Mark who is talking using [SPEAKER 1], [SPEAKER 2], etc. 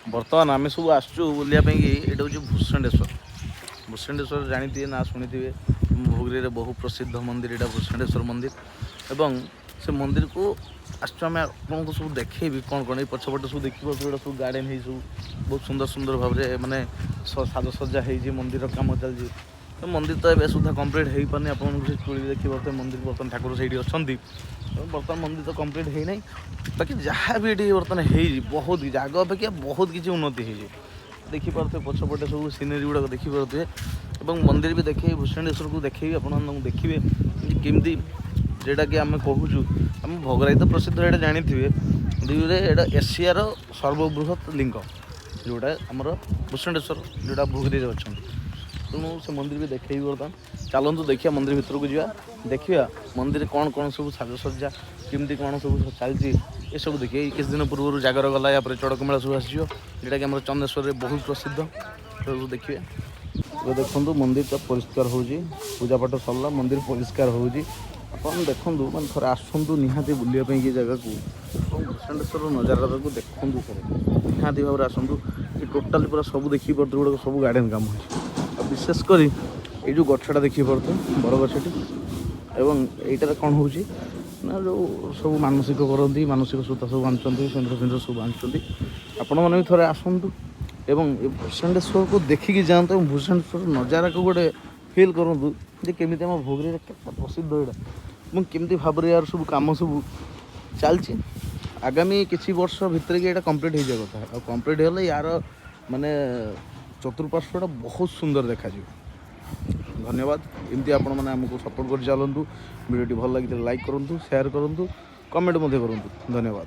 [SPEAKER 1] बर्तमान आम सब आसचु बुलाप ये हूँ भूषणेश्वर। भूषणेश्वर जानी ना शुणी भोगरी में बहु प्रसिद्ध मंदिर यहाँ भूषणेश्वर मंदिर एवं से मंदिर को आम आपको सब देखेबी कौन कौन ये पछपटे सब देखिए सब गार्डन है सब बहुत सुंदर सुंदर भाव में मानने साजसज्जा हो मंदिर कम चलती तो मंदिर तो ए सुधा कम्प्लीट हो पानी आप देखिए बर्तमान मंदिर बर्तमान ठाकुर से अच्छा बर्तमान मंदिर तो कम्प्लीट है ना बाकी जहाँ भी ये बर्तमान हो बहुत किसी आग अपेक्षा बहुत किसी उन्नति हो देखिपे पछपटे सब सिनेरी गुड़ाक देखिपे और मंदिर भी देखे भूषणेश्वर को देखे आप देखिए केमती जेटा कि आम कहूँ आम भोगराई तो प्रसिद्ध ये जानी दुईरे यहाँ एशियार सर्वबृहत लिंग जोटा आमर भूषणेश्वर जोटा भोगरी अच्छा तेणु से मंदिर भी देखे बर्तमान चलतु देखिए मंदिर भीतर को जावा देखिए मंदिर कौन कौन सब साजसज्जा केमती कौन सब चलती ये सब देखिए किसी दिन पूर्व जागर गला या चड़क मेला सब आसो जोटा कि आम चंदेश्वर बहुत प्रसिद्ध सब देखिए तो देखो मंदिर तो परिष्कार हो पूजापाठ सरला मंदिर परिष्कार हो देखु मैंने थोड़े आसतु निहाती बुलापी ये जगह को भूषणेश्वर नजारा को देखूँ निहाती भाव में आसतु ये टोटाली पूरा सब देखी पड़ते गुड़ाक सब गार्डन काम हो विशेषकर ये जो गछटा देखी पड़ते बर गछटी एवं यहीटार कौन हो ना जो सब मानसिक करती मानसिक सूता सब बांधुंट सिंदूर फिंदूर सब बांधुंट आपण मैंने भी थे आसतु एवं भूषणेश्वर को देखिकी जातु भूषणेश्वर नजारा को गोटे फिल करूँ जे केमी आम भोगरी के प्रसिद्ध यहाँ केमी भाव में यार सब कम सब चलती आगामी किसी वर्ष भितर कि कम्प्लीट हो जाए कथा कम्प्लीट होले यार माने चतुर्पार्श्वटा बहुत सुंदर देखा धन्यवाद एमती आपण मैंने आमको सपोर्ट कर चलतु वीडियो भल लगी लाइक करूँ शेयर करूँ कमेंट करूँ धन्यवाद।